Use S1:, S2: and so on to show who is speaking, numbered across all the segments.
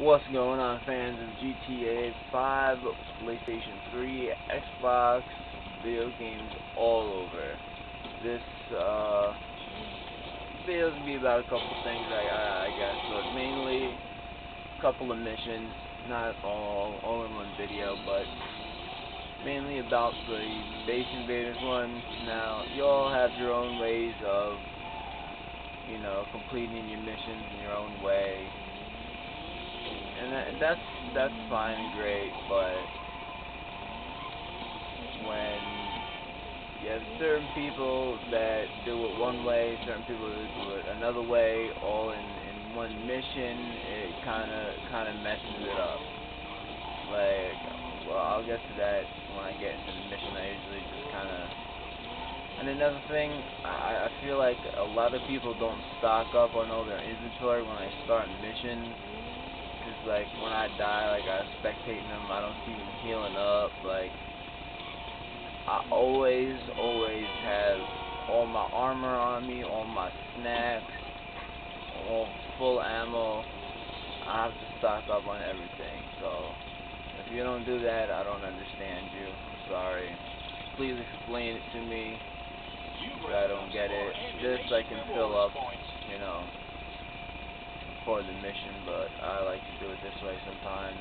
S1: What's going on, fans of GTA 5, PlayStation 3, Xbox, video games all over? This video is gonna be about a couple things, I guess, but mainly a couple of missions, not all in one video, but mainly about the base invaders one. Now, you all have your own ways of, completing your missions in your own way. And that's fine and great, but when you have certain people that do it one way, certain people that do it another way, all in one mission, it kind of messes it up. Well, I'll get to that when I get into the mission. I usually just kind of. And another thing, I feel like a lot of people don't stock up on all their inventory when they start missions. Cause like when I die, like I'm spectating them, I don't see them healing up. Like I always have all my armor on me, all my snacks, all full ammo. I have to stock up on everything. So if you don't do that, I don't understand you. I'm sorry. Please explain it to me if I don't get it. This I can fill up, for the mission, but I like to do it this way sometimes.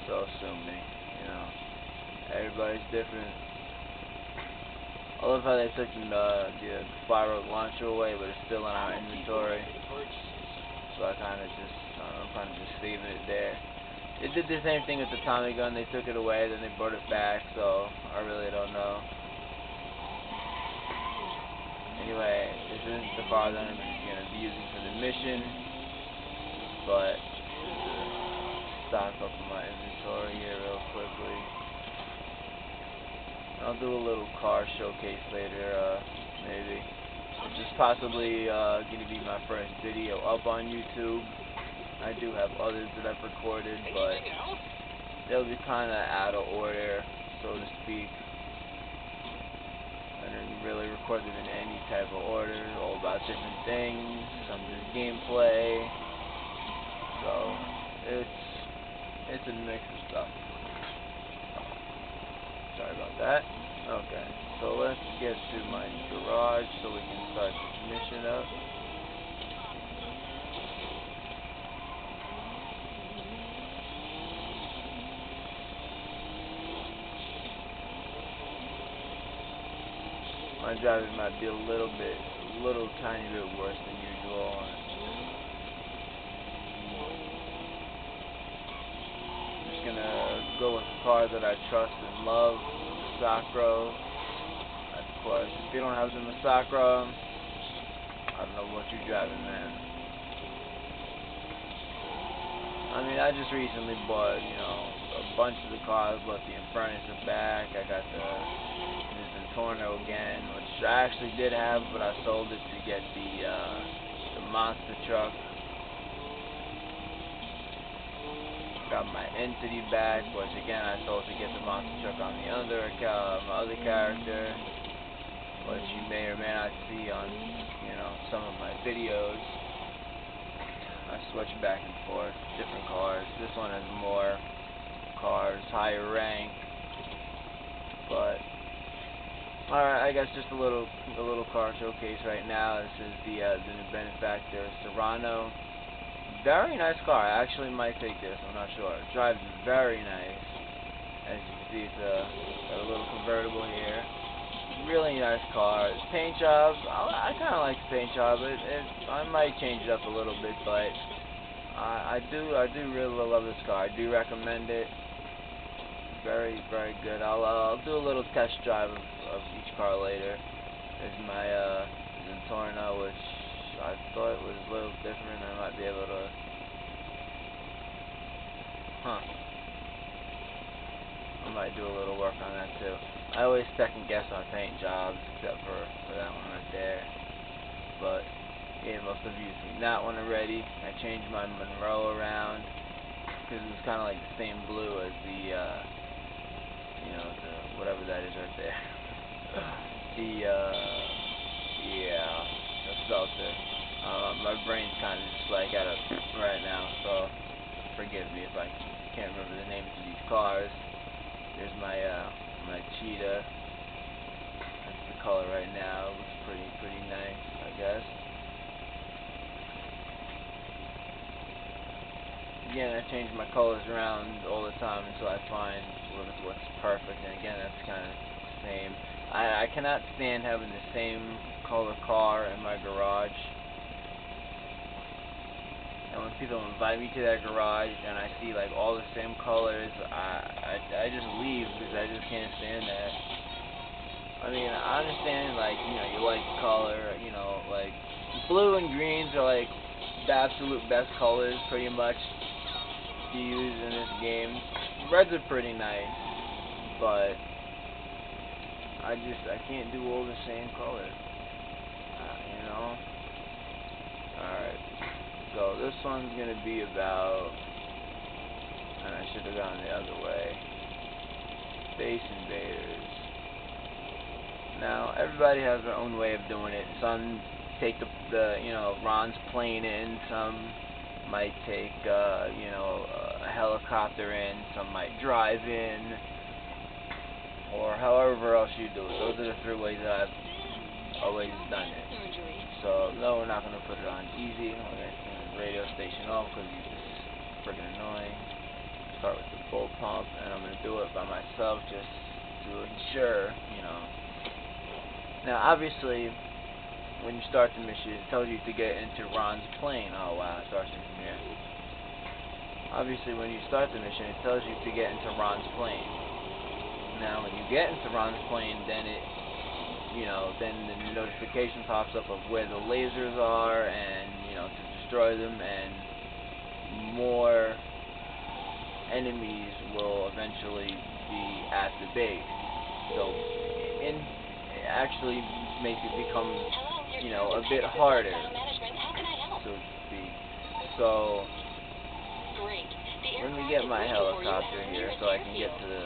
S1: So sue me, Everybody's different. I love how they took the fire launcher away, but it's still in our inventory. So I'm kind of just saving it there. They did the same thing with the Tommy gun. They took it away, then they brought it back. So I really don't know. Anyway, this isn't the fire that I'm going to be using for the mission, but stock up on my inventory here real quickly. I'll do a little car showcase later, maybe. This is possibly going to be my first video up on YouTube. I do have others that I've recorded, but they'll be kind of out of order, so to speak. I didn't really record them in any type of order, all about different things, some just gameplay, so it's a mix of stuff. Sorry about that. Okay, so let's get to my garage so we can start this mission up. My driving might be a little tiny bit worse than usual. I'm just gonna go with the car that I trust and love, the Masacro. Of course, if you don't have the Masacro, I don't know what you're driving, man. I mean, I just recently bought, a bunch of the cars. But the Invaders are back. I got the Torno again, which I actually did have, but I sold it to get the monster truck. Got my entity back, which again I sold to get the monster truck on the my other character, which you may or may not see on some of my videos. I switch back and forth, different cars. This one has more cars, higher rank, but. Alright, I guess just a little car showcase right now. This is the new benefactor Serrano. Very nice car. I actually might take this. I'm not sure. It drives very nice. As you can see, it's got a little convertible here. Really nice car. This paint job, I kind of like the paint job. I might change it up a little bit, but I do really love this car. I do recommend it. Very good. I'll do a little test drive of each car later. There's my Torno, which I thought was a little different. I might be able to. I might do a little work on that too. I always second guess my paint jobs, except for that one right there. But yeah, most of you have seen that one already. I changed my Monroe around because it was kind of like the same blue as the whatever that is right there. Yeah, the Celtic. My brain's kind of just like at a right now, so forgive me if I can't remember the names of these cars. There's my cheetah. That's the color right now. It looks pretty nice, I guess. Again, I change my colors around all the time until I find what's perfect. And again, that's kind of the same. I cannot stand having the same color car in my garage. And when people invite me to that garage and I see like all the same colors, I just leave because I just can't stand that. I mean, I understand, like, you know, you like color, you know, like blue and greens are like the absolute best colors pretty much to use in this game. Reds are pretty nice, but I can't do all the same color, you know. Alright, so this one's gonna be about, and I should have gone the other way, Space Invaders. Now, everybody has their own way of doing it. Some take the you know, Ron's plane in, some might take, you know, a helicopter in, some might drive in, or however else you do it. Those are the three ways that I've always done it. So, no, we're not going to put it on easy. We're going to turn the radio station off because he's just freaking annoying. Start with the full pump, and I'm going to do it by myself just to ensure, you know. Now, obviously, when you start the mission, it tells you to get into Ron's plane. Oh, wow, it starts from here. Obviously, when you start the mission, it tells you to get into Ron's plane. Now, when you get into Ron's plane, then it, you know, then the notification pops up of where the lasers are, and, you know, to destroy them, and more enemies will eventually be at the base. So, it actually makes it become, you know, a bit harder, so to speak. So, let me get my helicopter here so I can get to the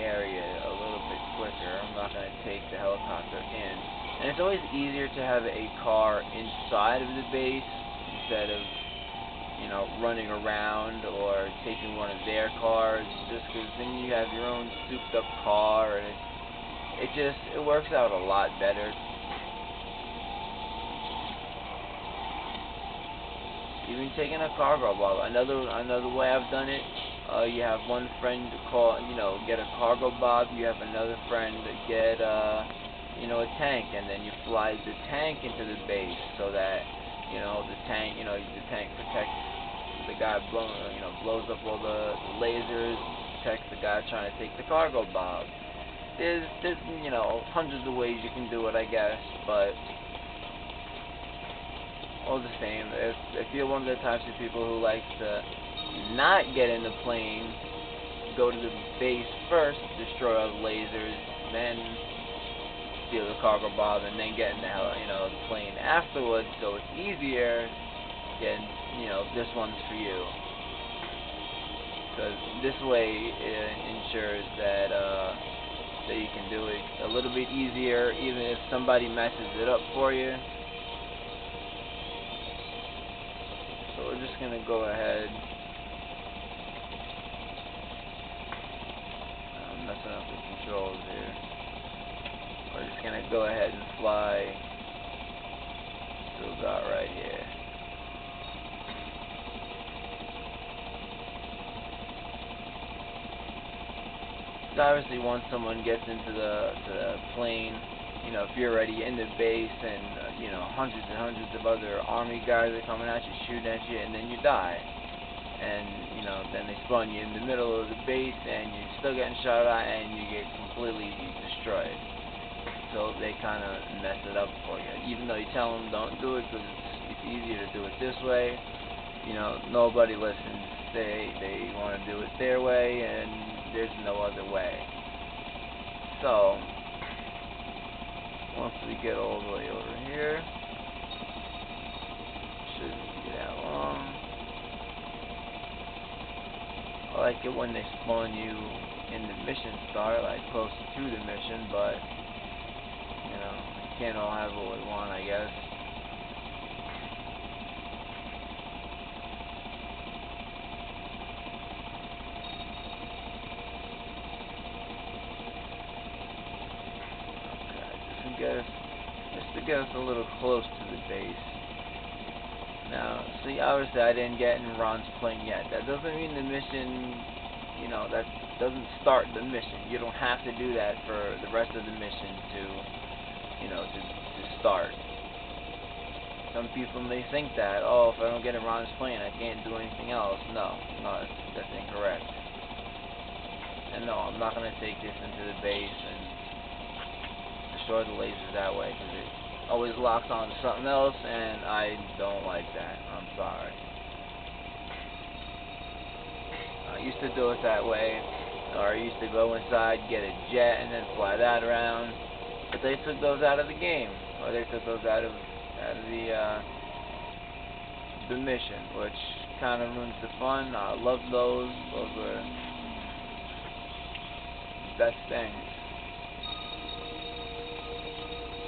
S1: area a little bit quicker. I'm not going to take the helicopter in. And it's always easier to have a car inside of the base instead of, you know, running around or taking one of their cars, just because then you have your own souped up car, and it works out a lot better. Even taking a cargo bob. Another way I've done it, you have one friend get a cargo bob. You have another friend get you know, a tank, and then you fly the tank into the base so that, you know, the tank protects the guy blows up all the lasers, protects the guy trying to take the cargo bob. There's you know, hundreds of ways you can do it, I guess, but all the same, if you're one of the types of people who likes to not get in the plane, go to the base first, destroy all the lasers, then steal the cargo bob, and then get in the plane afterwards, so it's easier, then, you know, this one's for you. Because this way it ensures that that you can do it a little bit easier, even if somebody messes it up for you. So we're just gonna go ahead. I'm messing up the controls here. We're just gonna go ahead and fly to about right here. So obviously, once someone gets into the plane, you know, if you're already in the base and you know, hundreds and hundreds of other army guys are coming at you, shooting at you, and then you die, and you know, then they spawn you in the middle of the base, and you're still getting shot at, and you get completely destroyed. So they kind of mess it up for you, even though you tell them don't do it because it's easier to do it this way. You know, nobody listens. They want to do it their way, and there's no other way. So once we get all the way over here, shouldn't be that long. I like it when they spawn you in the mission start, like close to the mission, but you know, can't all have what we want, I guess. Okay, just to get us a little close to the base. Now, see, obviously I didn't get in Ron's plane yet. That doesn't mean the mission, you know, that doesn't start the mission. You don't have to do that for the rest of the mission to, you know, to start. Some people may think that, oh, if I don't get in Ron's plane, I can't do anything else. No, that's incorrect. And no, I'm not going to take this into the base and destroy the lasers that way, because it always locks on to something else, and I don't like that. I'm sorry. I used to do it that way, or I used to go inside, get a jet, and then fly that around. But they took those out of the game, or they took those out of the mission, which kind of ruins the fun. I love those. Those were the best things.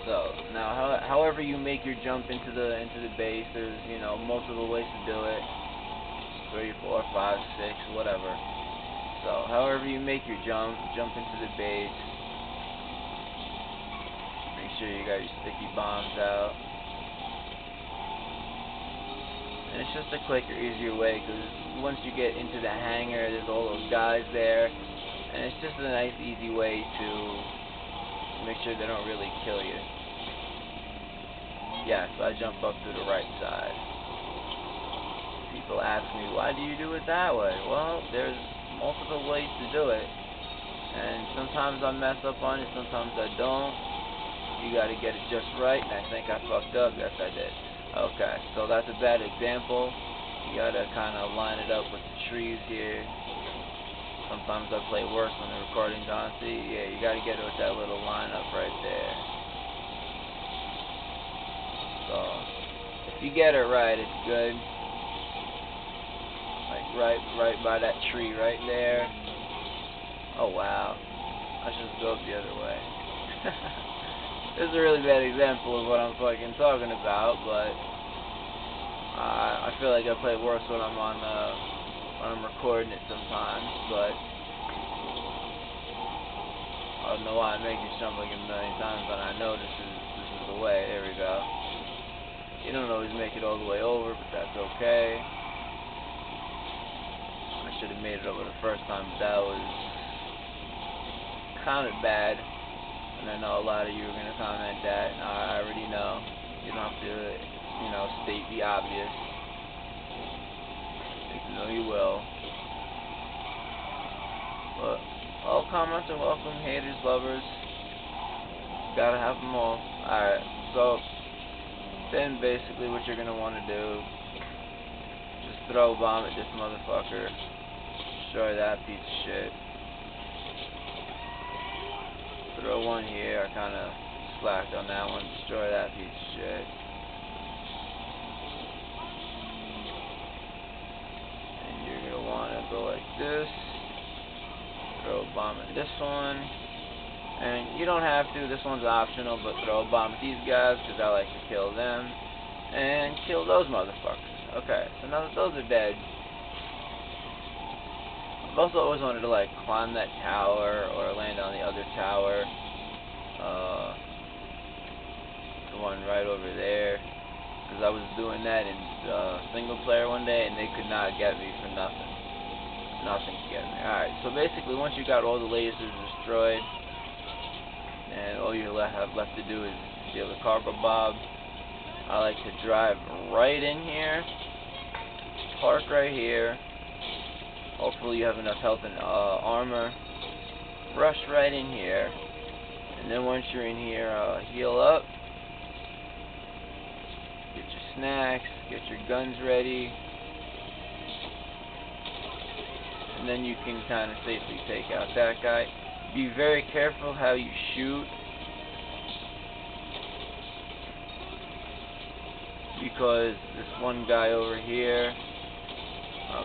S1: So now, however you make your jump into the base, there's, you know, multiple ways to do it. 3, 4, 5, 6, whatever. So however you make your jump into the base. Make sure you got your sticky bombs out. And it's just a quicker, easier way, because once you get into the hangar, there's all those guys there, and it's just a nice, easy way to make sure they don't really kill you. Yes, I jump up to the right side. People ask me, why do you do it that way? Well, there's multiple ways to do it, and sometimes I mess up on it, sometimes I don't. You gotta get it just right, and I think I fucked up. Yes, I did. Okay, so that's a bad example. You gotta kind of line it up with the trees here. Sometimes I play worse when the recording's on. See, yeah, you gotta get it with that little lineup right there. So, if you get it right, it's good. Like right by that tree right there. Oh wow, I should just go up the other way. This is a really bad example of what I'm fucking talking about, but I feel like I play worse when I'm recording it sometimes, but I don't know why I make this jump like a million times, but I know this is the way. There we go. You don't always make it all the way over, but that's okay. I should have made it over the first time, but that was kind of bad. And I know a lot of you are going to comment that. I already know. You don't have to, you know, state the obvious. Even though you will. But all comments are welcome. Haters, lovers. Gotta have them all. Alright, so then basically what you're going to want to do, just throw a bomb at this motherfucker. Destroy that piece of shit. Throw one here. I kind of slacked on that one. Destroy that piece of shit. And you're going to want to go like this. Throw a bomb at this one. And you don't have to. This one's optional, but throw a bomb at these guys because I like to kill them. And kill those motherfuckers. Okay, so now that those are dead, I've also always wanted to like climb that tower or land on the other tower. The one right over there. Because I was doing that in single player one day and they could not get me for nothing. Nothing to get me. Alright, so basically once you got all the lasers destroyed, and all you have left to do is steal the cargo bob, I like to drive right in here, park right here. Hopefully you have enough health and armor. Rush right in here, and then once you're in here, heal up, get your snacks, get your guns ready, and then you can kind of safely take out that guy. Be very careful how you shoot, because this one guy over here,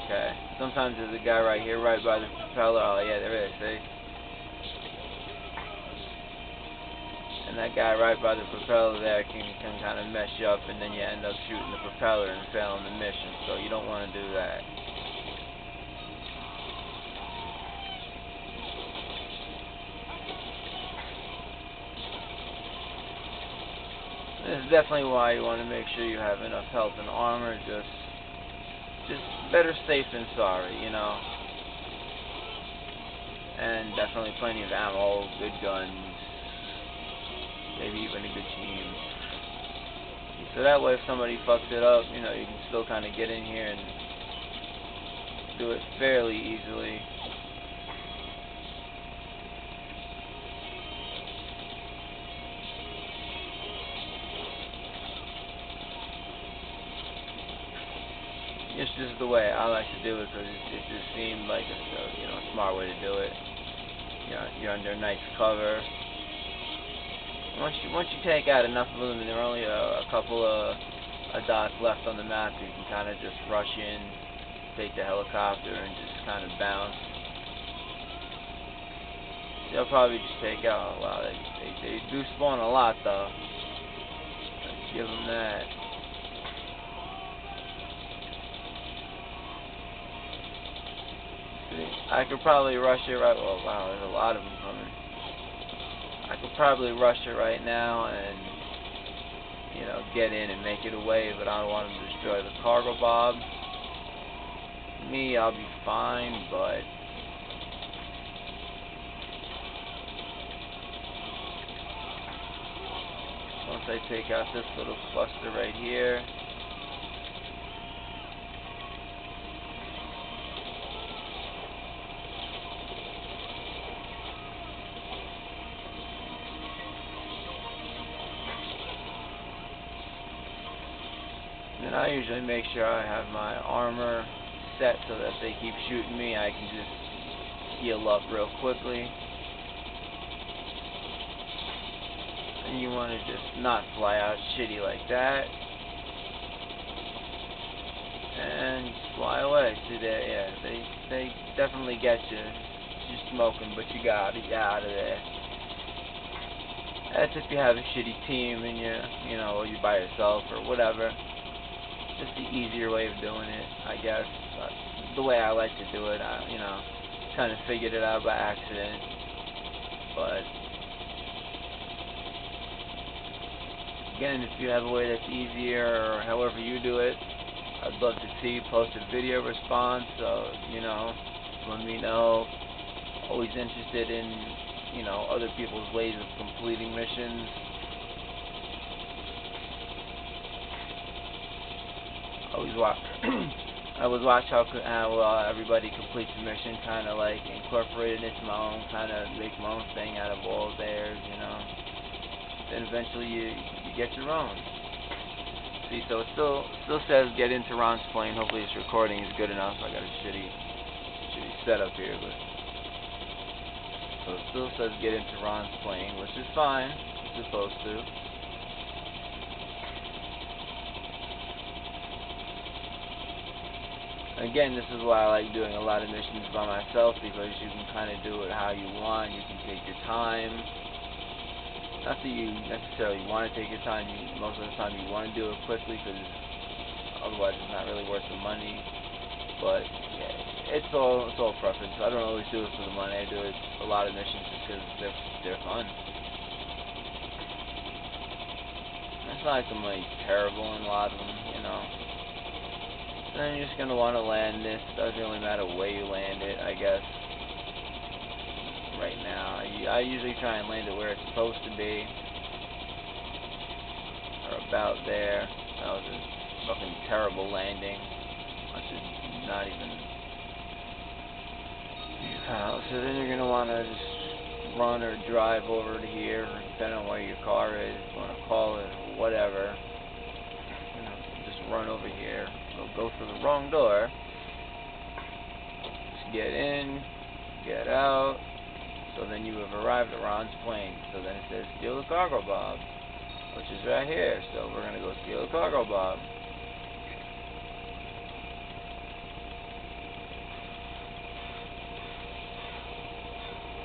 S1: okay, sometimes there's a guy right here, right by the propeller. Oh yeah, there is, see? And that guy right by the propeller there can kind of mess you up, and then you end up shooting the propeller and failing the mission. So you don't want to do that. This is definitely why you want to make sure you have enough health and armor. Just better safe than sorry, you know. And definitely plenty of ammo, good guns, maybe even a good team. So that way if somebody fucks it up, you know, you can still kind of get in here and do it fairly easily. It's just the way I like to do it, because it just seemed like a smart way to do it. You're under nice cover. Once you take out enough of them, and there are only a couple of dots left on the map, you can kind of just rush in, take the helicopter, and just kind of bounce. They'll probably just take out. Wow, they do spawn a lot though. Let's give them that. I could probably rush it right. Oh wow, there's a lot of them coming. I could probably rush it right now and, you know, get in and make it away, but I don't want them to destroy the cargo bob. Me, I'll be fine, but once I take out this little cluster right here. And I usually make sure I have my armor set so that if they keep shooting me, I can just heal up real quickly. And you want to just not fly out shitty like that. And just fly away. See there, yeah, they definitely get you. You're smoking, but you gotta get out of there. That's if you have a shitty team and or you're by yourself or whatever. Just the easier way of doing it, I guess. The way I like to do it, kind of figured it out by accident. But again, if you have a way that's easier or however you do it, I'd love to see posted video response. So let me know. Always interested in other people's ways of completing missions. I always watch how everybody completes a mission, kind of like incorporate it into my own, kind of make my own thing out of all of theirs, Then eventually you get your own. See, so it still says get into Ron's plane. Hopefully this recording is good enough. I got a shitty setup here, but so it still says get into Ron's plane, which is fine. It's supposed to. Again, this is why I like doing a lot of missions by myself, because you can kind of do it how you want. You can take your time. Not that you necessarily want to take your time. Most of the time you want to do it quickly, because otherwise it's not really worth the money. But yeah, it's all preference. I don't always do it for the money. I do it a lot of missions just because they're fun. It's not like the money's terrible in a lot of them, Then you're just going to want to land this. Doesn't really matter where you land it, I guess. Right now. I usually try and land it where it's supposed to be. Or about there. That was a fucking terrible landing. I should not even... So then you're going to want to just run or drive over to here, depending on where your car is, if you want to call it, or whatever. Just run over here. Go through the wrong door. Just get in, get out. So then you have arrived at Ron's plane. So then it says steal the cargo bob, which is right here. So we're gonna go steal the cargo bob.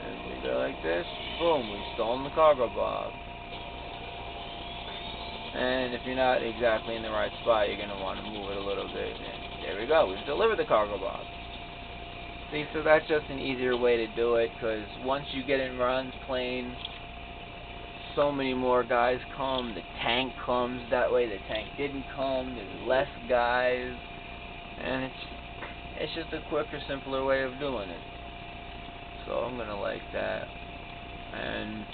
S1: And we go like this. Boom, we've stolen the cargo bob. And if you're not exactly in the right spot, you're going to want to move it a little bit. And there we go. We've delivered the cargo box. See, so that's just an easier way to do it, because once you get in Ron's plane, so many more guys come. The tank comes. That way the tank didn't come. There's less guys. And it's just a quicker, simpler way of doing it. So I'm going to like that. And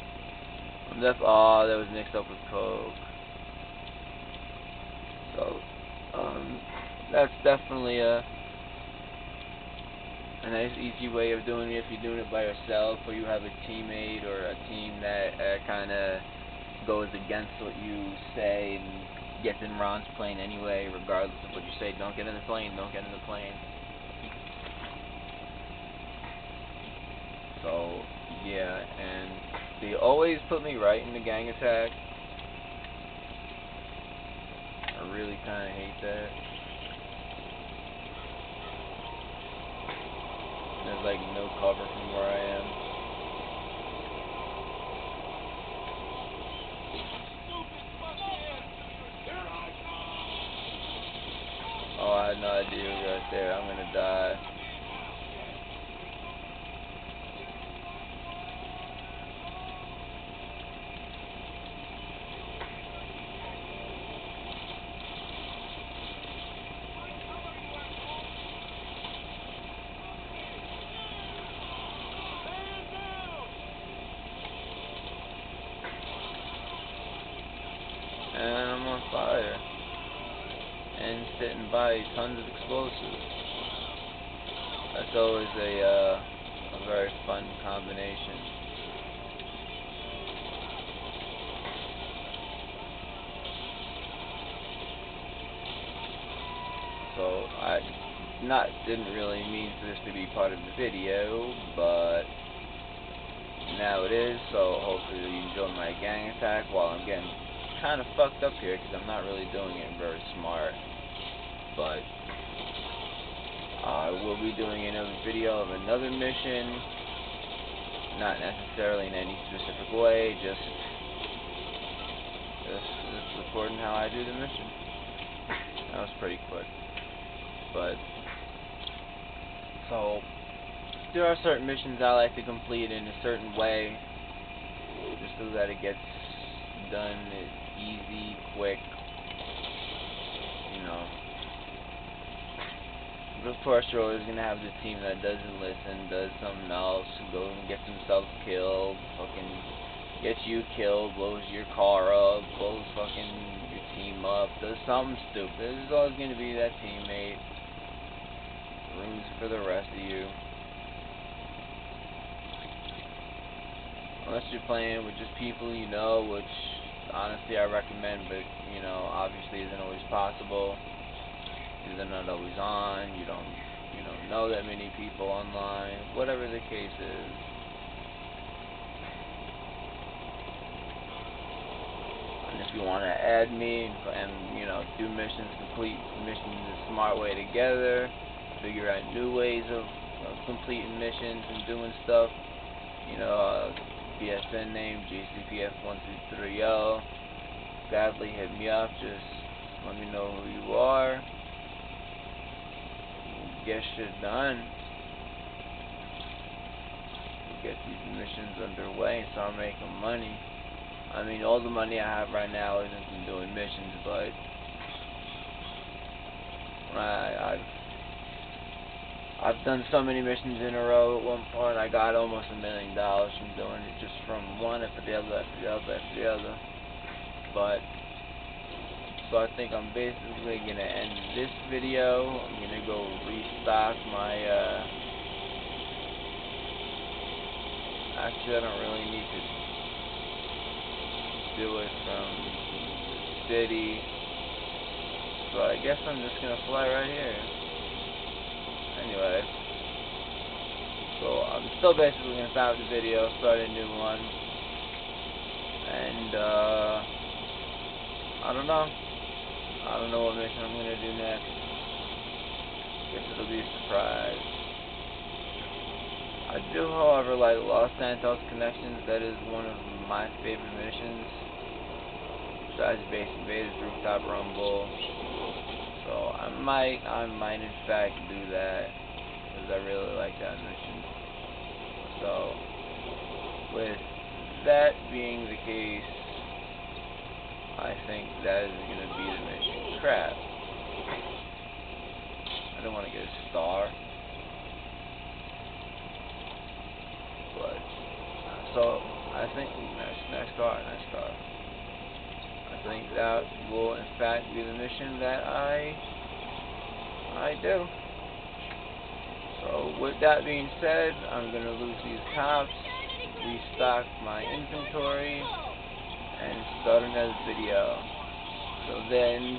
S1: oh, that was mixed up with Coke. So, that's definitely a nice, easy way of doing it if you're doing it by yourself, or you have a teammate or a team that kind of goes against what you say and gets in Ron's plane anyway, regardless of what you say. Don't get in the plane, don't get in the plane. So, yeah, and they always put me right in the gang attack. I really kind of hate that. There's like no cover from where I am. Oh, I had no idea you were right there. I'm gonna die. And I'm on fire. And sitting by tons of explosives. That's always a very fun combination. So I didn't really mean for this to be part of the video, but now it is. So hopefully you enjoy my gang attack while I'm getting kind of fucked up here, because I'm not really doing it very smart. But I will be doing another video of another mission, not necessarily in any specific way, just recording how I do the mission. That was pretty quick. But so there are certain missions I like to complete in a certain way, just so that it gets done easy, quick, you know. But of course, you're always gonna have the team that doesn't listen, does something else, goes and gets themselves killed, fucking gets you killed, blows your car up, blows fucking your team up, does something stupid. There's always gonna be that teammate ruins it for the rest of you. Unless you're playing with just people you know, which honestly I recommend, but you know, obviously isn't always possible. They're not always on. You don't know that many people online. Whatever the case is. And if you want to add me and you know, do missions, complete missions the smart way together, figure out new ways of completing missions and doing stuff, you know, PSN name JCPF1230. Gladly hit me up. Just let me know who you are. Get shit done. Get these missions underway and start making money. I mean, all the money I have right now isn't from doing missions, but I've done so many missions in a row. At one point, I got almost $1 million from doing it, just from one after the other, after the other, after the other. But so I think I'm basically gonna end this video. I'm gonna go restock my. Actually, I don't really need to do it from the city, so I guess I'm just gonna fly right here. Anyway, so I'm still basically gonna stop the video, start a new one, and I don't know. I don't know what mission I'm gonna do next. Guess it'll be a surprise. I do, however, like Los Santos Connections. That is one of my favorite missions. besides Base Invaders Rooftop Rumble. So I might in fact do that, because I really like that mission. So with that being the case, I think that is going to be the mission. Crap. I don't want to get a star. But, so, I think, nice car. I think that will in fact be the mission that I do. So with that being said, I'm going to lose these cops, restock my inventory, and start another video. So then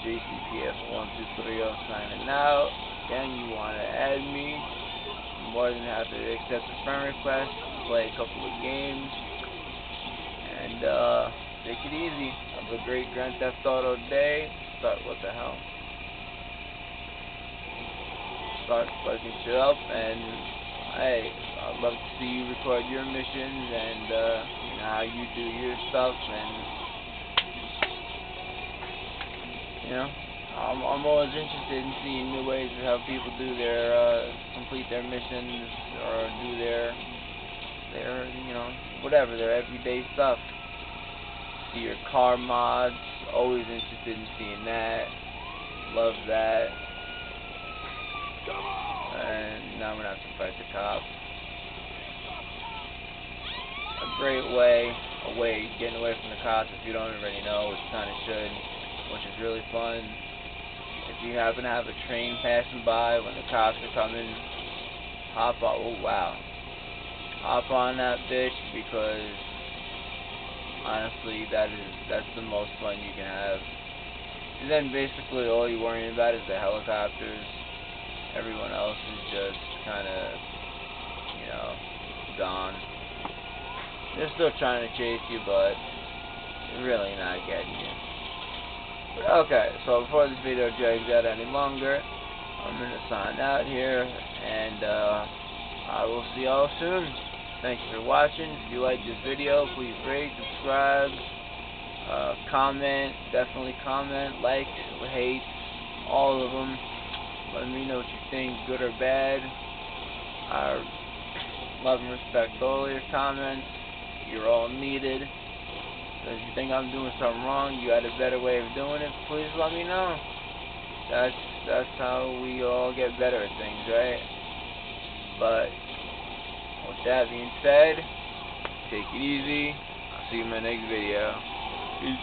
S1: JCPF1230 signing out. Again, you want to add me, I'm more than happy to accept a friend request, play a couple of games, and take it easy. Have a great Grand Theft Auto day. What the hell? Start fucking shit up, and hey, I'd love to see you record your missions and you know, how you do your stuff, and you know, I'm always interested in seeing new ways of how people do their complete their missions or do their you know, whatever, their everyday stuff. See your car mods, always interested in seeing that. Love that. And now I'm gonna have to fight the cop. A great way, getting away from the cops if you don't already know, which you kind of should, which is really fun. If you happen to have a train passing by when the cops are coming, hop on. Oh wow, hop on that bitch, because honestly, that's the most fun you can have. And then basically all you're worrying about is the helicopters. Everyone else is just kind of, you know, gone. They're still trying to chase you, but they're really not getting you. But okay, so before this video drags out any longer, I'm going to sign out here, and I will see y'all soon. Thank you for watching. If you like this video, please rate, subscribe, comment, definitely comment, like, hate, all of them. Let me know what you think, good or bad. I love and respect all your comments. You're all needed. If you think I'm doing something wrong, you got a better way of doing it, please let me know. That's how we all get better at things, right? But with that being said, take it easy. I'll see you in my next video. Peace.